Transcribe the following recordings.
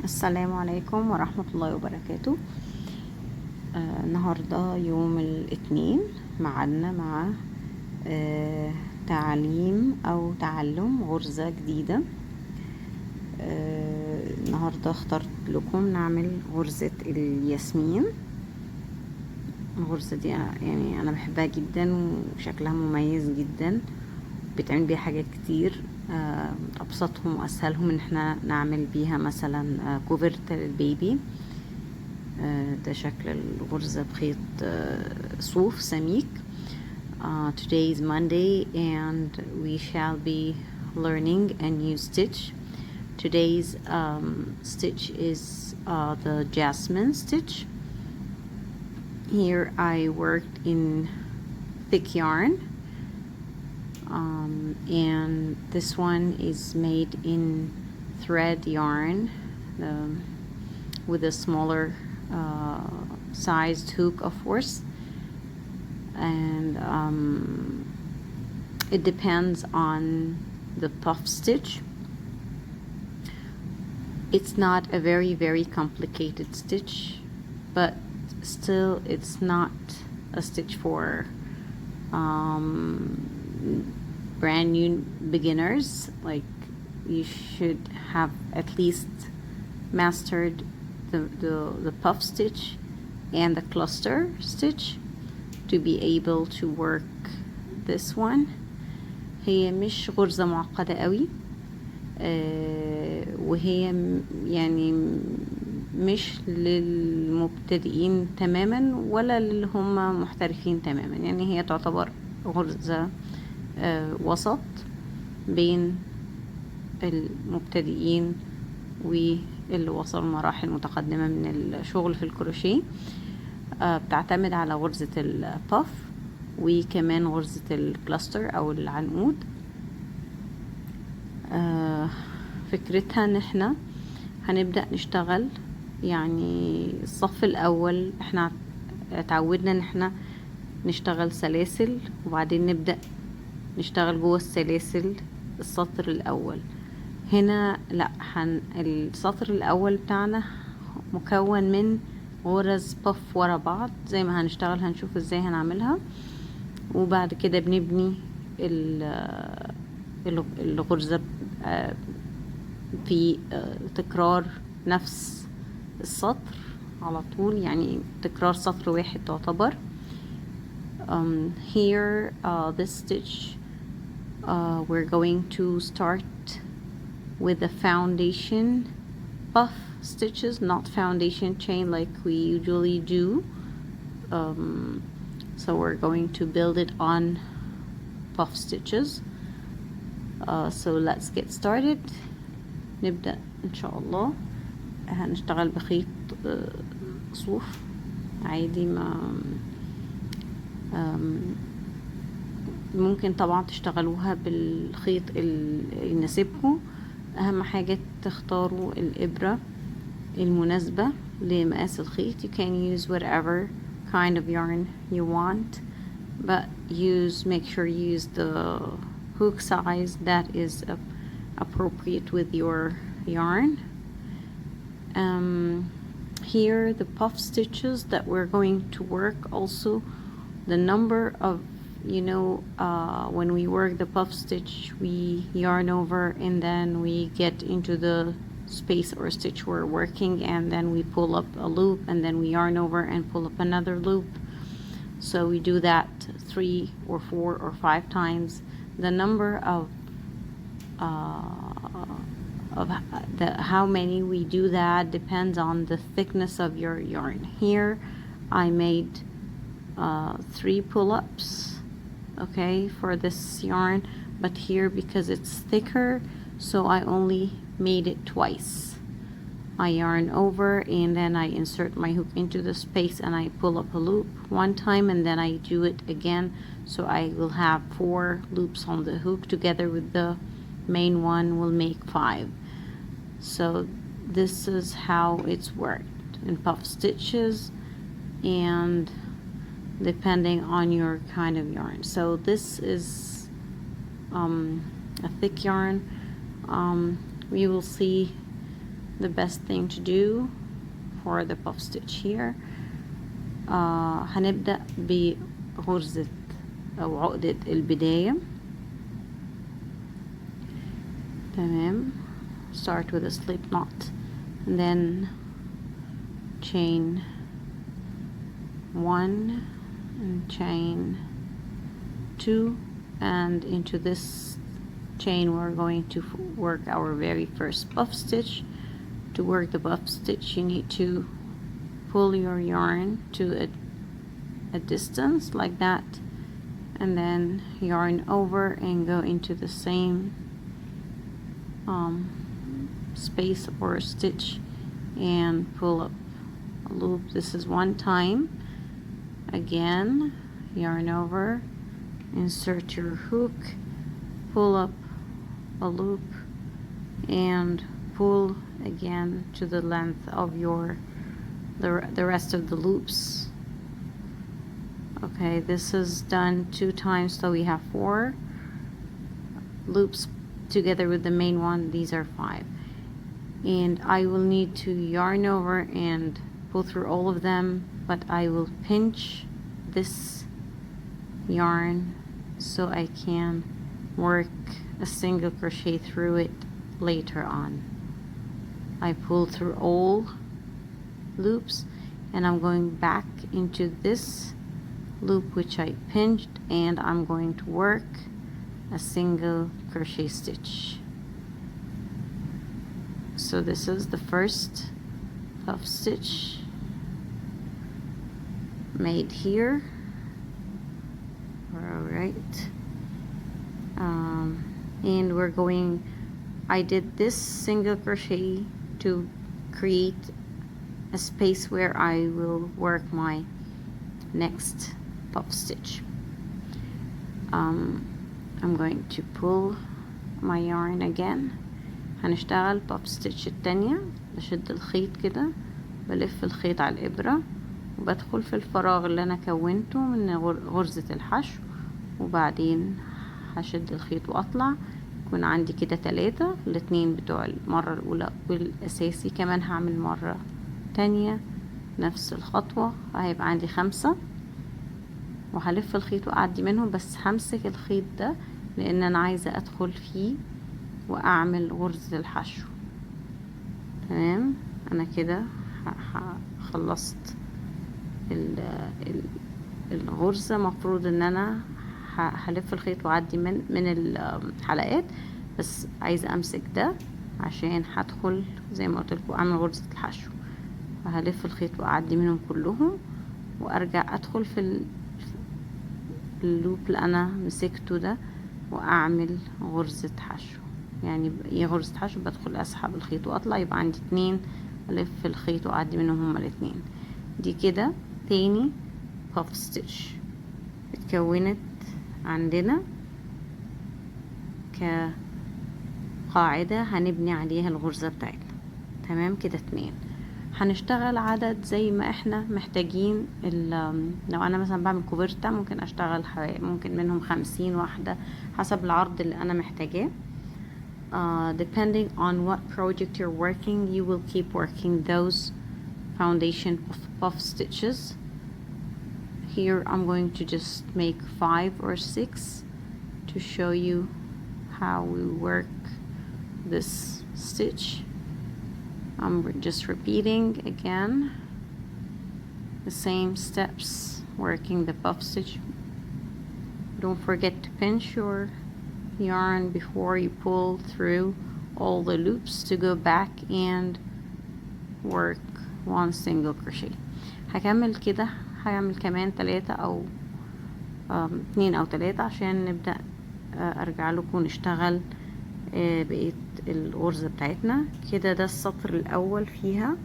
السلام عليكم ورحمة الله وبركاته. النهاردة يوم الاثنين معنا مع تعليم أو تعلم غرزة جديدة. النهاردة اخترت لكم نعمل غرزة الياسمين. الغرزة دي أنا بحبها جدا وشكلها مميز جدا، بتعمل بيها حاجات كتير. ابسطهم واسهلهم ان احنا نعمل بيها مثلا كوفرت للبيبي. ده شكل الغرزة بخيط صوف سميك. Today is Monday and we shall be learning a new stitch. Today's stitch is the Jasmine stitch. Here I worked in thick yarn. And this one is made in thread yarn with a smaller sized hook, of course, and it depends on the puff stitch. It's not a very complicated stitch, but still it's not a stitch for brand new beginners. Like, you should have at least mastered the puff stitch and the cluster stitch to be able to work this one. هي مش غرزة معقدة قوي، وهي يعني مش للمبتدئين تماما ولا للي هم محترفين تماما. يعني هي تعتبر غرزة وسط بين المبتدئين واللي وصلوا مراحل متقدمة من الشغل في الكروشيه. بتعتمد على غرزة الباف وكمان غرزة الكلاستر او العنقود. فكرتها ان احنا هنبدأ نشتغل، يعني الصف الاول احنا اتعودنا ان احنا نشتغل سلاسل وبعدين نبدأ نشتغل جوه السلاسل السطر الاول. هنا لا، السطر الاول بتاعنا مكون من غرز باف ورا بعض زي ما هنشتغل، هنشوف ازاي هنعملها. وبعد كده بنبني الغرزة في تكرار نفس السطر على طول، يعني تكرار سطر واحد تعتبر. Here this stitch we're going to start with the foundation puff stitches, not foundation chain like we usually do. So we're going to build it on puff stitches. So let's get started. نبدأ إن شاء الله. هنشتغل بخيط صوف عادي، ما ممكن طبعا تشتغلوها بالخيط اللي يناسبكم. اهم حاجة تختاروا الابرة المناسبة لمقاس الخيط. You can use whatever kind of yarn you want, but make sure you use the hook size that is appropriate with your yarn. Here the puff stitches that we're going to work, also the number of, when we work the puff stitch we yarn over and then we get into the space or stitch we're working, and then we pull up a loop and then we yarn over and pull up another loop. So we do that 3 or 4 or 5 times. The number of how many we do that depends on the thickness of your yarn. Here I made 3 pull-ups, okay, for this yarn, but here because it's thicker, so I only made it twice. I yarn over and then I insert my hook into the space and I pull up a loop one time and then I do it again, so I will have 4 loops on the hook. Together with the main one will make 5. So this is how it's worked in puff stitches and depending on your kind of yarn. So this is a thick yarn. We will see the best thing to do for the puff stitch here. هنبدأ بغرزة أو عقدة البداية. تمام. Start with a slip knot and then chain 1 and chain 2, and into this chain we're going to work our very first puff stitch. To work the puff stitch you need to pull your yarn to a distance like that, and then yarn over and go into the same space or stitch and pull up a loop. This is one time. Again, yarn over, insert your hook, pull up a loop, and pull again to the length of your the rest of the loops. Okay, this is done 2 times, so we have 4 loops together with the main one. These are 5, and I will need to yarn over and pull through all of them, but I will pinch this yarn so I can work a single crochet through it later on. I pull through all loops and I'm going back into this loop which I pinched, and I'm going to work a single crochet stitch. So this is the first puff stitch made here. Alright, and we're going, I did this single crochet to create a space where I will work my next puff stitch. I'm going to pull my yarn again. هنشتغل puff stitch التانية. بشد الخيط كده، بلف الخيط على الإبرة وبدخل في الفراغ اللي أنا كونته من غرزة الحشو، وبعدين هشد الخيط وأطلع. يكون عندي كده 3، الاتنين بتوع المرة الأولى والأساسي، كمان هعمل مرة تانية نفس الخطوة، هيبقى عندي 5. وهلف الخيط وأعدي منهم، بس همسك الخيط ده لأن أنا عايزة أدخل فيه وأعمل غرزة الحشو. تمام، أنا كده خلصت الغرزة. مفروض ان انا هلف الخيط واعدي من الحلقات، بس عايزة امسك ده عشان هدخل زي ما قلت لكم اعمل غرزة الحشو. فهلف الخيط واعدي منهم كلهم وارجع ادخل في اللوب اللي انا مسكته ده واعمل غرزة حشو. يعني ايه غرزة حشو؟ بدخل اسحب الخيط واطلع، يبقى عندي 2، الف الخيط واعدي منهم هما الاتنين. دي كده تاني puff stitch اتكونت عندنا كقاعدة هنبني عليها الغرزة بتاعتنا. تمام كده 2. هنشتغل عدد زي ما احنا محتاجين. لو انا مثلا بعمل كوفرتا ممكن اشتغل ممكن منهم 50 واحدة حسب العرض اللي انا محتاجاه. Depending on what project you're working, you will keep working those foundation puff stitches. Here I'm going to just make 5 or 6 to show you how we work this stitch. I'm just repeating again the same steps, working the puff stitch. Don't forget to pinch your yarn before you pull through all the loops to go back and work 1 single crochet. هكمل كده، هعمل كمان 3 أو 2 أو 3 عشان نبدأ أرجع لكم ونشتغل بقية الغرزة بتاعتنا. كده ده السطر الأول فيها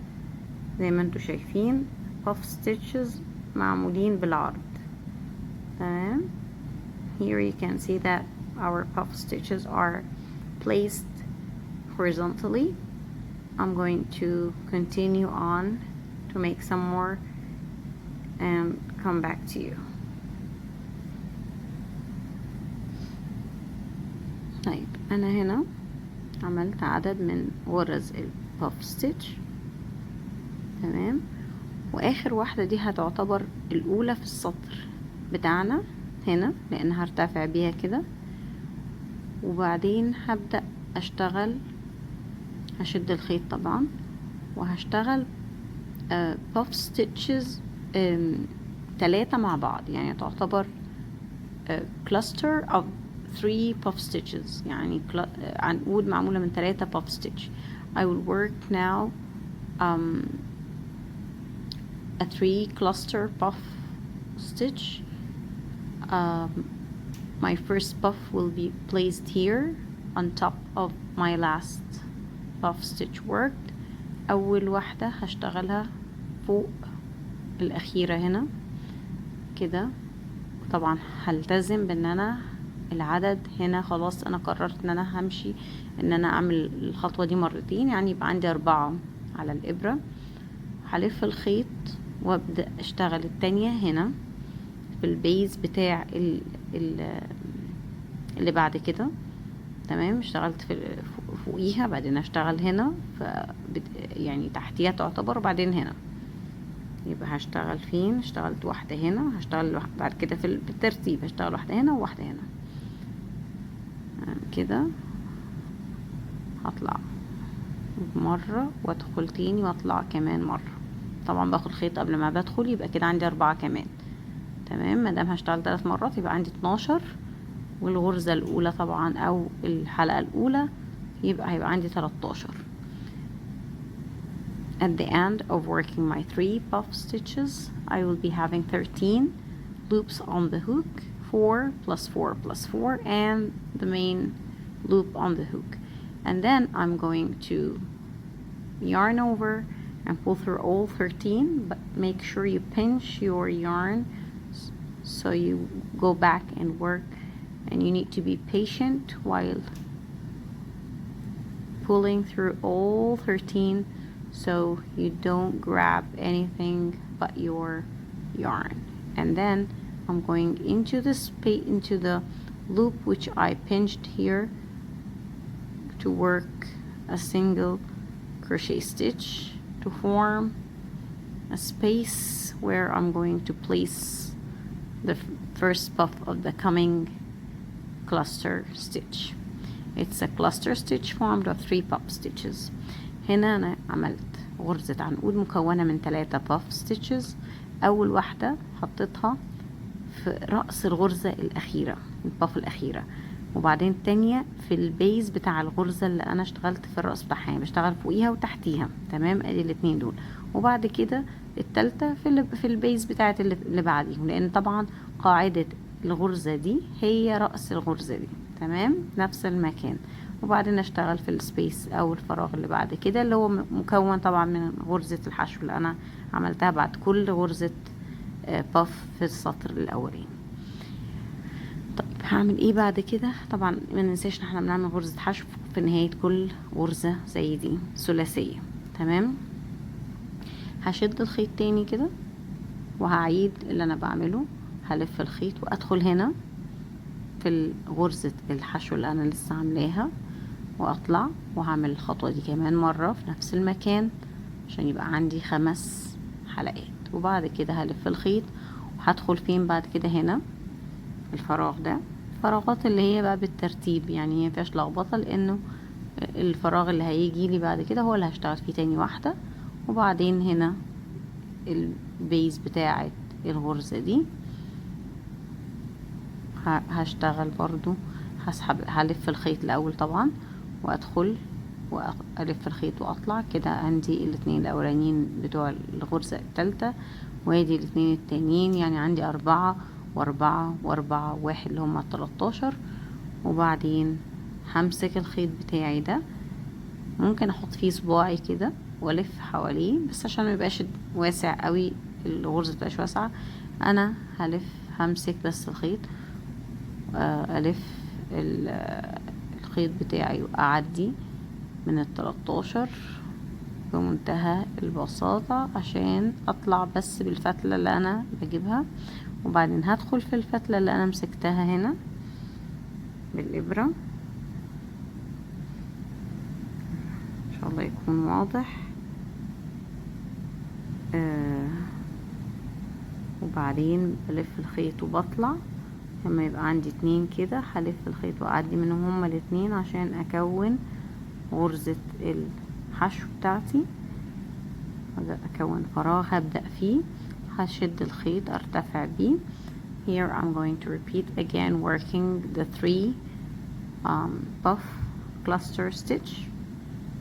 زي ما انتوا شايفين puff stitches معمولين بالعرض. تمام. Here you can see that our puff stitches are placed horizontally. I'm going to continue on to make some more and come back to you. طيب أنا هنا عملت عدد من غرز puff stitch. تمام. واخر واحدة دي هتعتبر الاولى في السطر بتاعنا هنا، لان هرتفع بيها كده. وبعدين هبدأ اشتغل، هشد الخيط طبعا وهشتغل puff stitches 3 مع بعض، يعني تعتبر cluster of 3 puff stitches، يعني عنقود معمولة من 3 puff stitch. I will work now a 3 cluster puff stitch. My first puff will be placed here on top of my last puff stitch worked. أول واحدة هشتغلها فوق الأخيرة هنا كده. طبعا هلتزم بان انا العدد هنا خلاص انا قررت ان انا همشي ان انا اعمل الخطوة دي مرتين، يعني يبقى عندي 4 على الابرة. هلف الخيط وابدأ اشتغل التانية هنا في البيز بتاع اللي بعد كده. تمام. اشتغلت في فوقيها، بعدين اشتغل هنا يعني تحتيها تعتبر، وبعدين هنا. يبقى هشتغل فين؟ اشتغلت واحدة هنا، هشتغل بعد كده في بالترتيب هشتغل واحدة هنا وواحدة هنا كده. هطلع مرة وادخل تاني واطلع كمان مرة. طبعا باخد خيط قبل ما بدخل، يبقى كده عندي 4 كمان. تمام. مادام هشتغل 3 مرات يبقى عندي 12، والغرزة الاولى طبعا او الحلقة الاولى هيبقى عندي 13. At the end of working my 3 puff stitches, I will be having 13 loops on the hook, 4 plus 4 plus 4, and the main loop on the hook. And then I'm going to yarn over and pull through all 13, but make sure you pinch your yarn so you go back and work, and you need to be patient while pulling through all 13 so you don't grab anything but your yarn. And then I'm going into the loop which I pinched here to work a single crochet stitch to form a space where I'm going to place the first puff of the coming cluster stitch. It's a cluster stitch formed of 3 puff stitches. هنا أنا عملت غرزة عنقود مكونة من 3 puff stitches. أول واحدة حطيتها في رأس الغرزة الأخيرة، الباف الأخيرة، وبعدين التانية في البيز بتاع الغرزة اللي أنا اشتغلت في الرأس بتاعها، يعني بشتغل فوقيها وتحتيها. تمام. ادي الاتنين دول. وبعد كده التالتة في البيز بتاعت اللي بعديهم، لأن طبعا قاعدة الغرزة دي هي رأس الغرزة دي. تمام. نفس المكان. وبعدين اشتغل في السبيس او الفراغ اللي بعد كده، اللي هو مكون طبعا من غرزة الحشو اللي انا عملتها بعد كل غرزة باف في السطر الاولاني. طيب هعمل ايه بعد كده؟ طبعا ما ننساش ان احنا بنعمل غرزة حشو في نهاية كل غرزة زي دي ثلاثية. تمام. هشد الخيط تاني كده وهعيد اللي انا بعمله. هلف الخيط وادخل هنا في غرزة الحشو اللي انا لسه عاملاها، واطلع وهعمل الخطوة دي كمان مرة في نفس المكان عشان يبقى عندي 5 حلقات. وبعد كده هلف الخيط وهدخل فين بعد كده؟ هنا الفراغ ده. الفراغات اللي هي بقى بالترتيب، يعني هي مفيهاش لخبطة، لانه الفراغ اللي هيجي لي بعد كده هو اللي هشتغل فيه تاني واحدة. وبعدين هنا البيز بتاعة الغرزة دي هشتغل برضو، هلف الخيط الاول طبعا وادخل والف الخيط واطلع كده. عندي الاتنين الاولانيين بتوع الغرزة التالتة، وادي الاتنين التانيين، يعني عندي 4 و4 و4 1 اللي هما 13. وبعدين همسك الخيط بتاعي ده، ممكن احط فيه صباعي كده والف حواليه، بس عشان ما يبقاش واسع قوي، الغرزة متبقاش واسعة، انا همسك بس الخيط، الف الخيط بتاعي واعدي من 13 بمنتهى البساطة عشان اطلع بس بالفتلة اللي انا بجيبها. وبعدين هدخل في الفتلة اللي انا مسكتها هنا بالابرة ان شاء الله يكون واضح. وبعدين بلف الخيط وبطلع. لما يبقى عندي 2 كده هلف الخيط واعدي منهم هما الاتنين عشان اكون غرزة الحشو بتاعتي. اكون فراغ هبدأ فيه، هشد الخيط ارتفع بيه. Here I'm going to repeat again, working the 3 puff cluster stitch.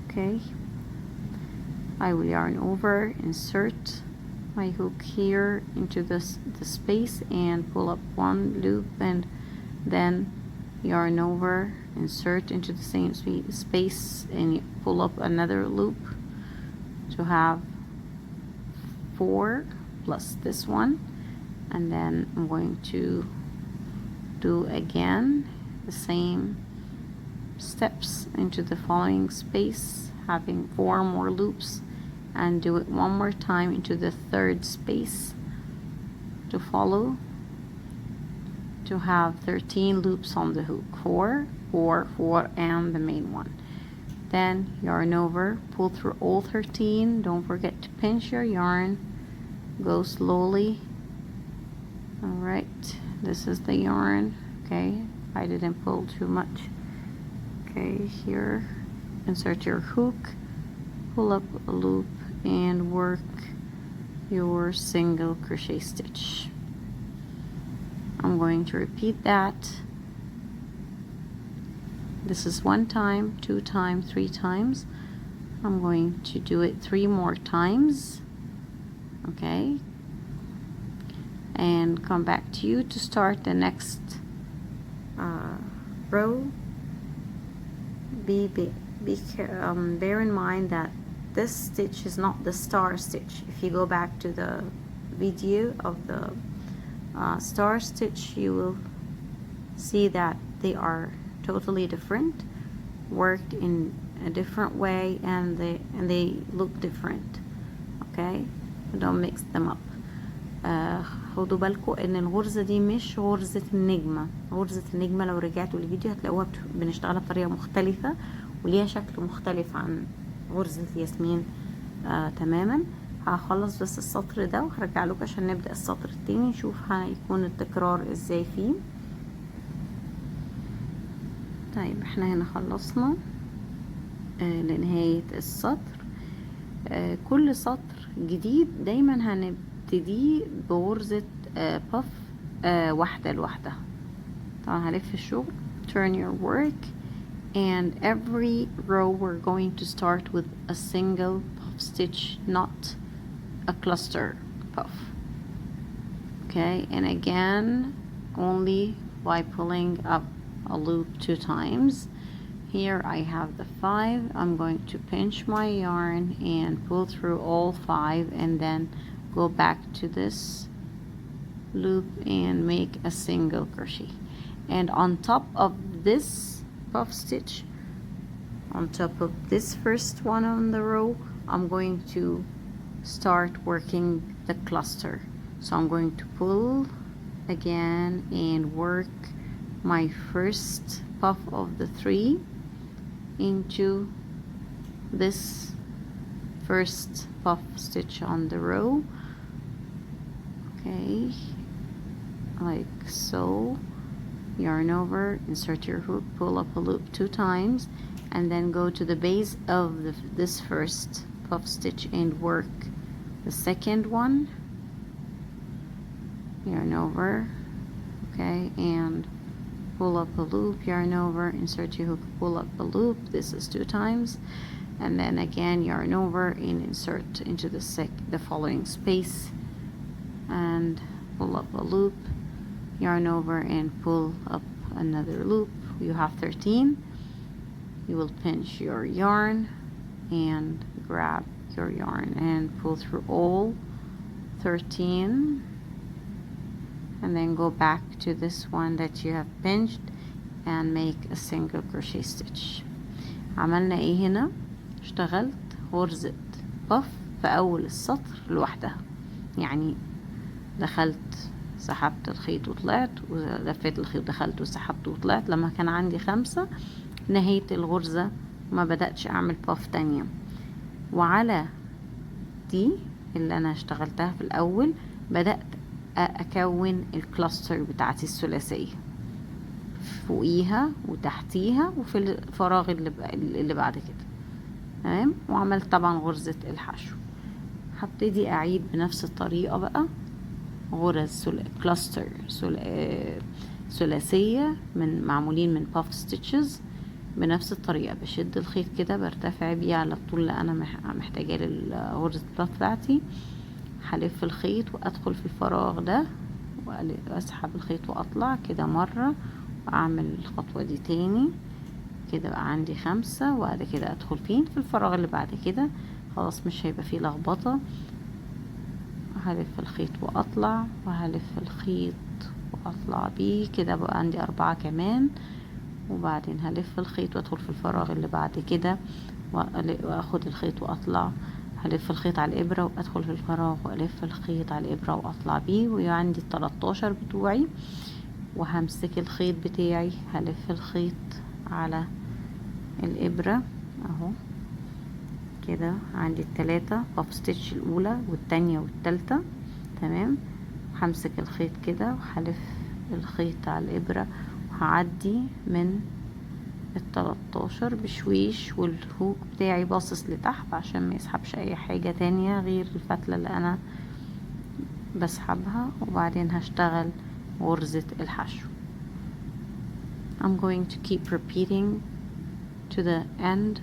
Okay, I will yarn over, insert my hook here into the space and pull up 1 loop, and then yarn over, insert into the same space and pull up another loop to have 4 plus this one. And then I'm going to do again the same steps into the following space, having 4 more loops, and do it 1 more time into the 3rd space to follow, to have 13 loops on the hook. 4, 4, 4, and the main one. Then yarn over, pull through all 13. Don't forget to pinch your yarn. Go slowly. Alright, this is the yarn. Okay, I didn't pull too much. Okay, here, insert your hook, pull up a loop, and work your single crochet stitch. I'm going to repeat that. This is 1 time, 2 times, 3 times. I'm going to do it 3 more times. Okay, and come back to you to start the next row. Bear in mind that this stitch is not the star stitch. If you go back to the video of the star stitch, you will see that they are totally different, worked in a different way, and they look different. Okay, don't mix them up. خدوا بالكم ان الغرزة دي مش غرزة النجمة. غرزة النجمة لو رجعتوا للفيديو هتلاقوها بنشتغلها بطريقة مختلفة وليها شكل مختلف عن غرزة الياسمين تماما. هخلص بس السطر ده وهرجع لكم عشان نبدأ السطر التاني، نشوف هيكون التكرار ازاي فيه. طيب احنا هنا خلصنا لنهاية السطر. كل سطر جديد دايما هنبتدي بغرزة puff واحدة لوحدها. طبعا هلف الشغل. Turn your work, and every row we're going to start with a single puff stitch, not a cluster puff. Okay, and again only by pulling up a loop 2 times. Here I have the 5. I'm going to pinch my yarn and pull through all 5, and then go back to this loop and make a single crochet. And on top of this puff stitch, on top of this first one on the row, I'm going to start working the cluster. So I'm going to pull again and work my first puff of the 3 into this first puff stitch on the row. Okay, like so. Yarn over, insert your hook, pull up a loop 2 times, and then go to the base of this first puff stitch and work the second one. Yarn over, okay, and pull up a loop, yarn over, insert your hook, pull up a loop. This is 2 times, and then again yarn over and insert into the following space and pull up a loop, yarn over and pull up another loop. You have 13. You will pinch your yarn and grab your yarn and pull through all 13, and then go back to this one that you have pinched and make a single crochet stitch. عملنا ايه هنا؟ اشتغلت غرزة بف في اول السطر لوحدها، يعني دخلت سحبت الخيط وطلعت ولفيت الخيط، دخلت وسحبت وطلعت. لما كان عندي 5 نهيت الغرزة، ما بدأتش اعمل باف تانية. وعلى دي اللي انا اشتغلتها في الاول بدأت اكون الكلاستر بتاعتي الثلاثية فوقيها وتحتيها وفي الفراغ اللي بعد كده. تمام. وعملت طبعا غرزة الحشو. هبتدي اعيد بنفس الطريقة بقى غرز كلاستر ثلاثية معمولين من باف ستيتشز بنفس الطريقة. بشد الخيط كده برتفع بيه على الطول اللي انا محتاجاه للغرزة الباف بتاعتي. هلف الخيط وادخل في الفراغ ده واسحب الخيط واطلع كده مرة واعمل الخطوة دي تاني كده. بقى عندي 5 وبعد كده ادخل فين في الفراغ اللي بعد كده. خلاص مش هيبقى فيه لخبطة. هلف الخيط واطلع وهلف الخيط واطلع بيه كده. بقى عندي 4 كمان. وبعدين هلف الخيط وادخل في الفراغ اللي بعد كده واخد الخيط واطلع. هلف الخيط على الابرة وادخل في الفراغ والف الخيط على الابرة واطلع بيه. وعندي 13 بتوعي. وهمسك الخيط بتاعي هلف الخيط على الابرة اهو كده. عندي التلاتة باف ستيتش الاولى والتانية والتالتة. تمام. همسك الخيط كده وهلف الخيط على الابرة وهعدي من ال13 بشويش والهوك بتاعي باصص لتحت عشان ما يسحبش اي حاجة تانية غير الفتلة اللي انا بسحبها. وبعدين هشتغل غرزة الحشو. I'm going to keep repeating to the end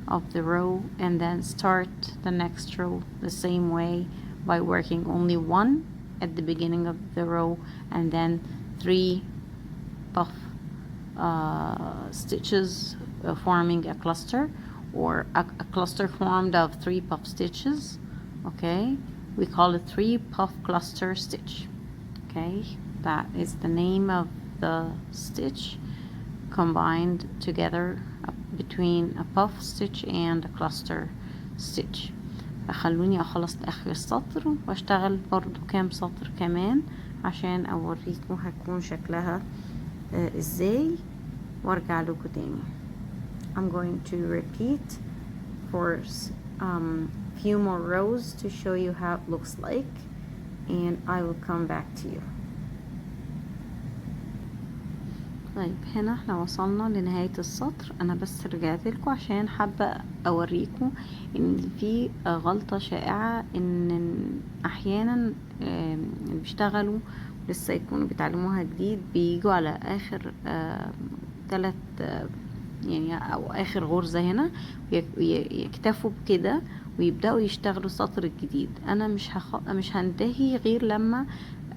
of the row and then start the next row the same way by working only 1 at the beginning of the row and then 3 puff stitches forming a cluster, or a cluster formed of 3 puff stitches. Okay, we call it 3 puff cluster stitch. Okay, that is the name of the stitch combined together between a puff stitch and a cluster stitch. خلوني اخلص لاخر السطر واشتغل برضو كام سطر كمان عشان اوريكم هتكون شكلها ازاي وارجع لكم تاني. I'm going to repeat for few more rows to show you how it looks like and I will come back to you. طيب هنا احنا وصلنا لنهاية السطر. انا بس رجعت لكم عشان حابة اوريكم ان في غلطة شائعة ان احيانا اللي بيشتغلوا لسه يكونوا بيتعلموها جديد بيجوا على اخر 3 يعني او اخر غرزة هنا يكتفوا بكده ويبدأوا يشتغلوا السطر الجديد. انا مش هنتهي غير لما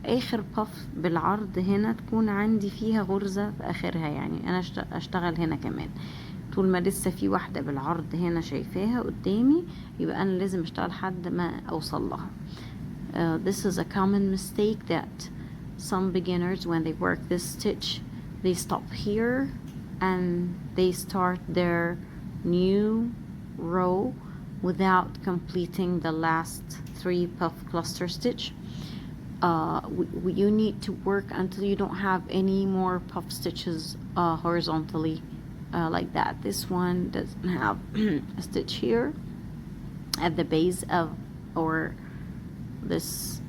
اخر باف بالعرض هنا تكون عندي فيها غرزة في اخرها. يعني انا اشتغل هنا كمان طول ما لسه في واحدة بالعرض هنا شايفاها قدامي يبقى انا لازم اشتغل لحد ما اوصل لها. This is a common mistake that some beginners when they work this stitch they stop here and they start their new row without completing the last 3 puff cluster stitch. You need to work until you don't have any more puff stitches horizontally like that. This one doesn't have a stitch here at the base of, or this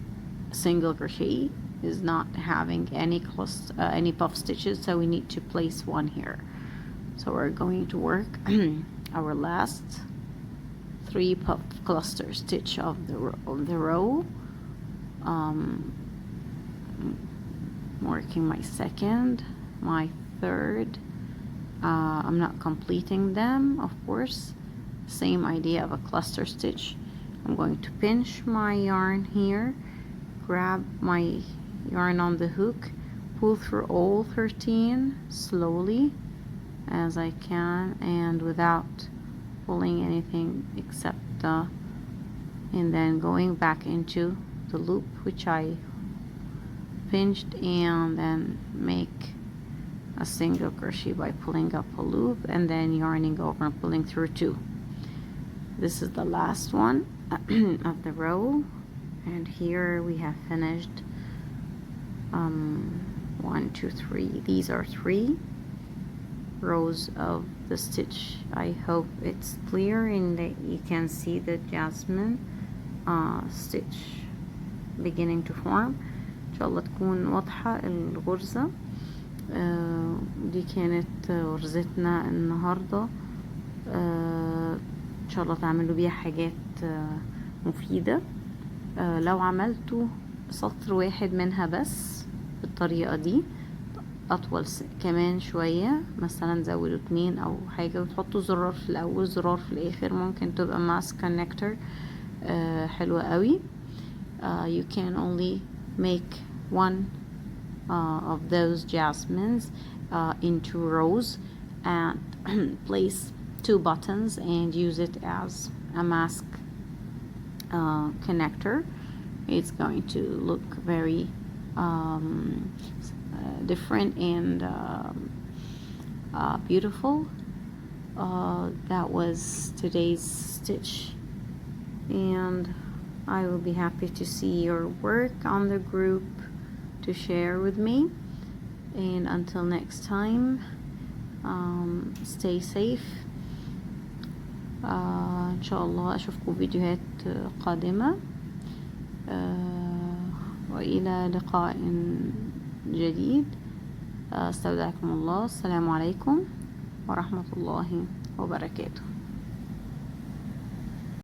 single crochet is not having any puff stitches, so we need to place one here. So we're going to work our last 3 puff cluster stitch of the row. Working my second, my third. I'm not completing them, of course. Same idea of a cluster stitch. I'm going to pinch my yarn here, grab my yarn on the hook, pull through all 13 slowly as I can and without pulling anything except and then going back into the loop which I pinched and then make a single crochet by pulling up a loop and then yarning over and pulling through 2. This is the last one of the row and here we have finished 1, 2, 3. These are 3 rows of the stitch. I hope it's clear and that you can see the Jasmine stitch beginning to form. ان شاء الله تكون واضحة الغرزة. دي كانت غرزتنا النهاردة. ان شاء الله تعملوا بيها حاجات مفيدة. لو عملتوا سطر واحد منها بس بالطريقة دي اطول كمان شوية، مثلا زودوا 2 او حاجة وتحطوا زرار في الاول زرار في الاخر، ممكن تبقى ماسك كونكتور حلوة قوي. You can only make one of those jasmines in 2 rows and place 2 buttons and use it as a mask connector. It's going to look very different and beautiful. That was today's stitch, and I will be happy to see your work on the group to share with me. And until next time, stay safe. إن شاء الله أشوفكم فيديوهات قادمة، وإلى لقاء جديد. استودعكم الله. السلام عليكم ورحمة الله وبركاته.